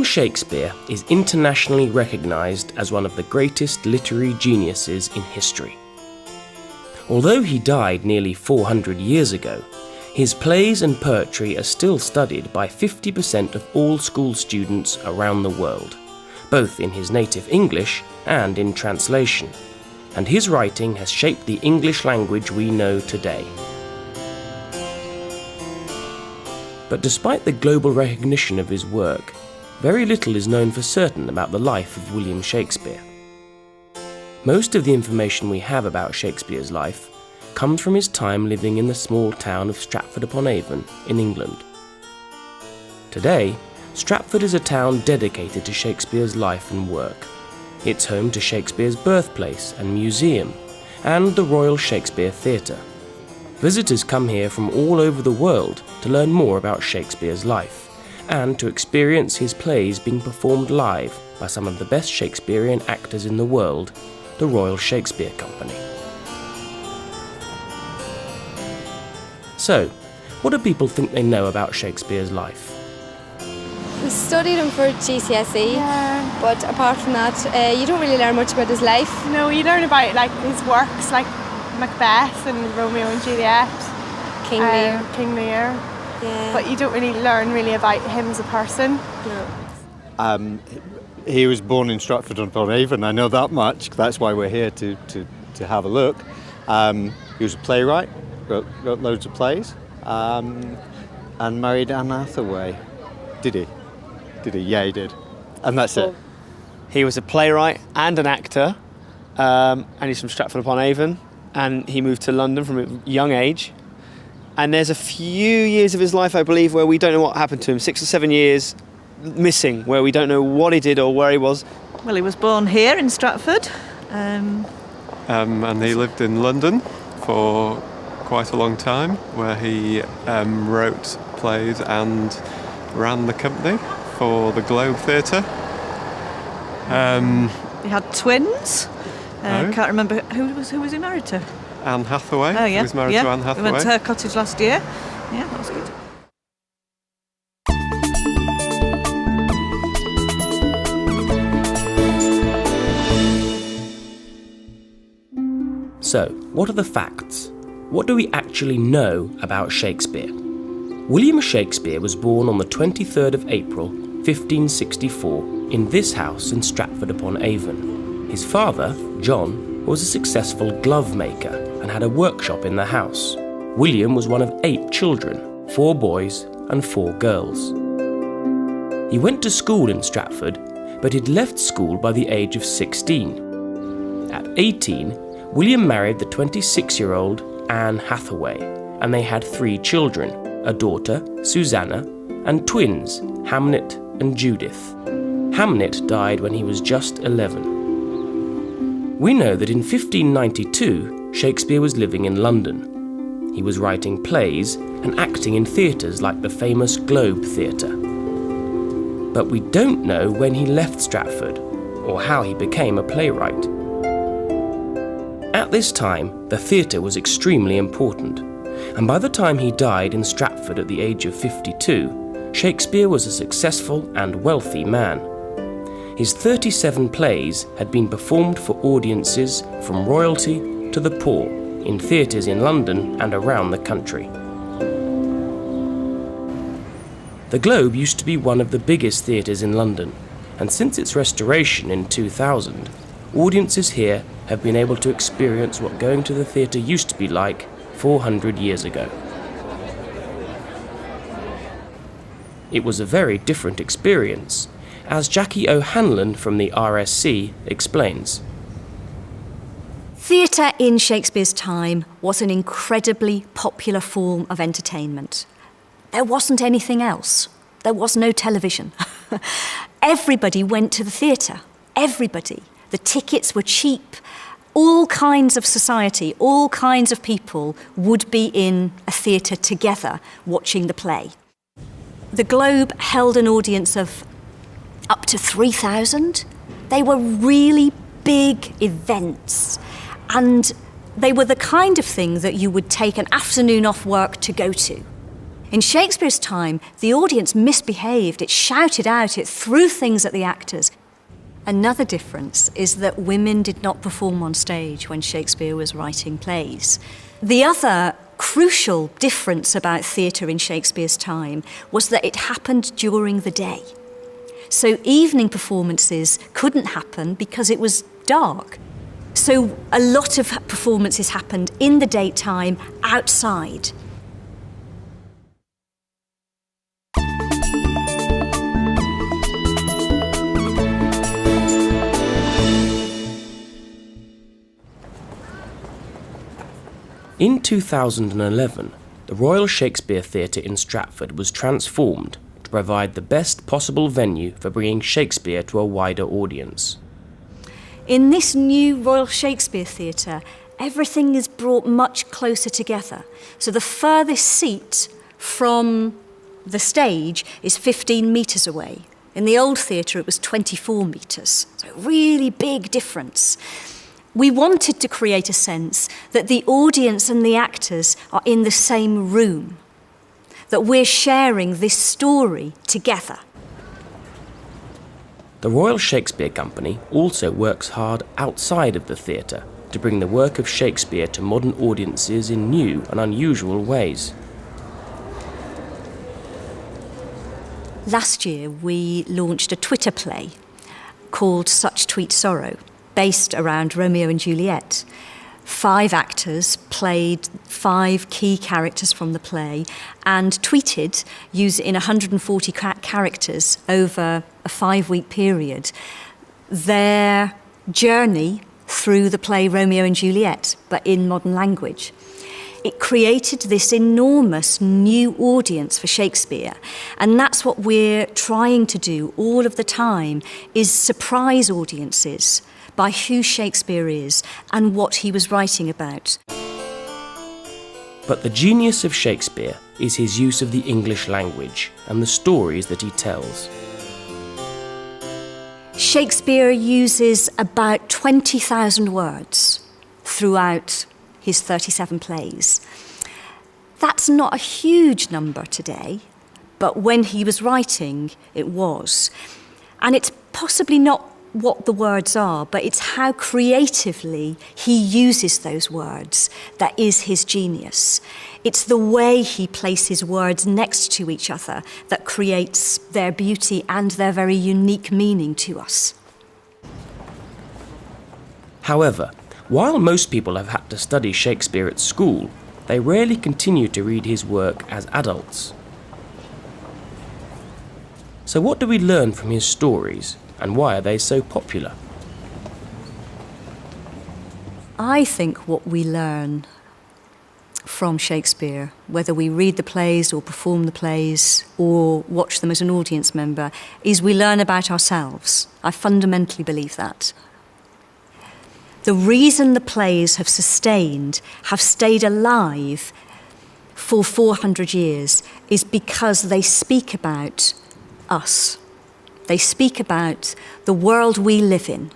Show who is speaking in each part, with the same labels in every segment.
Speaker 1: Shakespeare is internationally recognised as one of the greatest literary geniuses in history. Although he died nearly 400 years ago, his plays and poetry are still studied by 50% of all school students around the world, both in his native English and in translation, and his writing has shaped the English language we know today. But despite the global recognition of his work, very little is known for certain about the life of William Shakespeare. Most of the information we have about Shakespeare's life comes from his time living in the small town of Stratford-upon-Avon in England. Today, Stratford is a town dedicated to Shakespeare's life and work. It's home to Shakespeare's birthplace and museum, and the Royal Shakespeare Theatre. Visitors come here from all over the world to learn more about Shakespeare's life, and to experience his plays being performed live by some of the best Shakespearean actors in the world, the Royal Shakespeare Company. So, what do people think they know about Shakespeare's life?
Speaker 2: We studied him for GCSE, but apart from that, you don't really learn much about his life.
Speaker 3: No, you learn about like his works, like Macbeth and Romeo and Juliet,
Speaker 2: King Lear.
Speaker 3: King Lear.
Speaker 2: Yeah.
Speaker 3: But you don't really learn about him as a person.
Speaker 2: No.
Speaker 4: He was born in Stratford-upon-Avon, I know that much, that's why we're here to have a look. He was a playwright, wrote loads of plays, and married Anne Hathaway. Did he? Yeah, he did. And that's it.
Speaker 5: He was a playwright and an actor, and he's from Stratford-upon-Avon, and he moved to London from a young age. And there's a few years of his life, I believe, where we don't know what happened to him, 6 or 7 years missing, where we don't know what he did or where he was.
Speaker 6: Well, he was born here in Stratford.
Speaker 7: And he lived in London for quite a long time, where he wrote plays and ran the company for the Globe Theatre.
Speaker 6: He had twins. Can't remember who was he married to?
Speaker 7: Anne Hathaway.
Speaker 6: Oh, yeah.
Speaker 7: He was married to Anne Hathaway.
Speaker 6: We went to her cottage last year. Yeah, that was good.
Speaker 1: So, what are the facts? What do we actually know about Shakespeare? William Shakespeare was born on the 23rd of April, 1564, in this house in Stratford-upon-Avon. His father, John, was a successful glove maker and had a workshop in the house. William was one of 8 children, 4 boys and 4 girls. He went to school in Stratford, but he'd left school by the age of 16. At 18, William married the 26-year-old Anne Hathaway, and they had 3 children, a daughter, Susanna, and twins, Hamnet and Judith. Hamnet died when he was just 11. We know that in 1592, Shakespeare was living in London. He was writing plays and acting in theatres like the famous Globe Theatre. But we don't know when he left Stratford, or how he became a playwright. At this time, the theatre was extremely important, and by the time he died in Stratford at the age of 52, Shakespeare was a successful and wealthy man. His 37 plays had been performed for audiences from royalty to the poor in theatres in London and around the country. The Globe used to be one of the biggest theatres in London, and since its restoration in 2000, audiences here have been able to experience what going to the theatre used to be like 400 years ago. It was a very different experience, as Jackie O'Hanlon from the RSC explains.
Speaker 8: Theatre in Shakespeare's time was an incredibly popular form of entertainment. There wasn't anything else. There was no television. Everybody went to the theatre. Everybody. The tickets were cheap. All kinds of society, all kinds of people would be in a theatre together watching the play. The Globe held an audience of up to 3,000. They were really big events, and they were the kind of thing that you would take an afternoon off work to go to. In Shakespeare's time, the audience misbehaved, it shouted out, it threw things at the actors. Another difference is that women did not perform on stage when Shakespeare was writing plays. The other crucial difference about theatre in Shakespeare's time was that it happened during the day. So evening performances couldn't happen because it was dark. So a lot of performances happened in the daytime, outside.
Speaker 1: In 2011, the Royal Shakespeare Theatre in Stratford was transformed to provide the best possible venue for bringing Shakespeare to a wider audience.
Speaker 8: In this new Royal Shakespeare Theatre, everything is brought much closer together. So the furthest seat from the stage is 15 metres away. In the old theatre, it was 24 metres. So a really big difference. We wanted to create a sense that the audience and the actors are in the same room, that we're sharing this story together.
Speaker 1: The Royal Shakespeare Company also works hard outside of the theatre to bring the work of Shakespeare to modern audiences in new and unusual ways.
Speaker 8: Last year, we launched a Twitter play called Such Sweet Sorrow, based around Romeo and Juliet. 5 actors played 5 key characters from the play and tweeted in 140 characters over a 5-week period their journey through the play Romeo and Juliet, but in modern language. It created this enormous new audience for Shakespeare, and that's what we're trying to do all of the time, is surprise audiences by who Shakespeare is and what he was writing about.
Speaker 1: But the genius of Shakespeare is his use of the English language and the stories that he tells.
Speaker 8: Shakespeare uses about 20,000 words throughout his 37 plays. That's not a huge number today, but when he was writing, it was. And it's possibly not what the words are, but it's how creatively he uses those words that is his genius. It's the way he places words next to each other that creates their beauty and their very unique meaning to us.
Speaker 1: However, while most people have had to study Shakespeare at school, they rarely continue to read his work as adults. So what do we learn from his stories? And why are they so popular?
Speaker 8: I think what we learn from Shakespeare, whether we read the plays or perform the plays or watch them as an audience member, is we learn about ourselves. I fundamentally believe that. The reason the plays have stayed alive for 400 years is because they speak about us. They speak about the world we live in,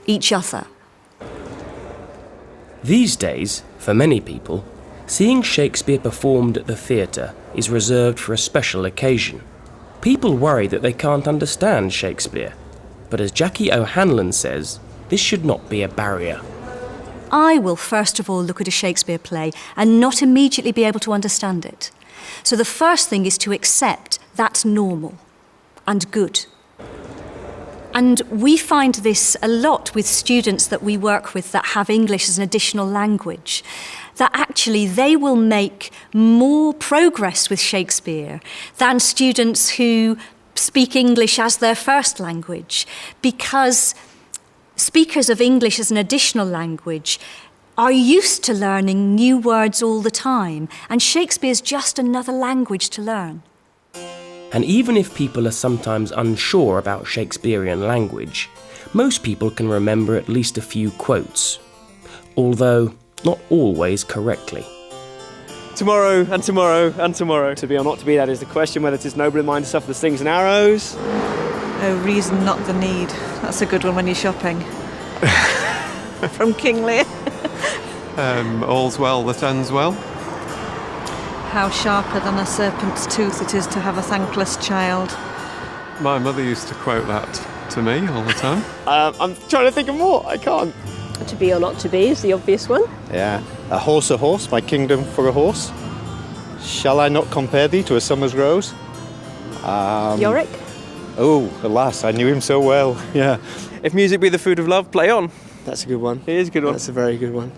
Speaker 8: each other.
Speaker 1: These days, for many people, seeing Shakespeare performed at the theatre is reserved for a special occasion. People worry that they can't understand Shakespeare, but as Jackie O'Hanlon says, this should not be a barrier.
Speaker 8: I will first of all look at a Shakespeare play and not immediately be able to understand it. So the first thing is to accept that's normal and good. And we find this a lot with students that we work with that have English as an additional language, that actually they will make more progress with Shakespeare than students who speak English as their first language, because speakers of English as an additional language are used to learning new words all the time, and Shakespeare's just another language to learn.
Speaker 1: And even if people are sometimes unsure about Shakespearean language, most people can remember at least a few quotes, although not always correctly.
Speaker 5: Tomorrow and tomorrow and tomorrow. To be or not to be, that is the question, whether 'tis noble in mind to suffer the slings and arrows.
Speaker 6: Oh, reason not the need. That's a good one when you're shopping. From King Lear.
Speaker 7: All's well that ends well.
Speaker 6: how sharper than a serpent's tooth it is to have a thankless child.
Speaker 7: My mother used to quote that to me all the time.
Speaker 5: I'm trying to think of more. I can't.
Speaker 9: To be or not to be is the obvious one.
Speaker 4: Yeah. A horse, my kingdom for a horse. Shall I not compare thee to a summer's rose?
Speaker 9: Yorick?
Speaker 4: Oh, alas, I knew him so well. Yeah.
Speaker 5: If music be the food of love, play on. That's a good one. It is a good one. That's a very good one.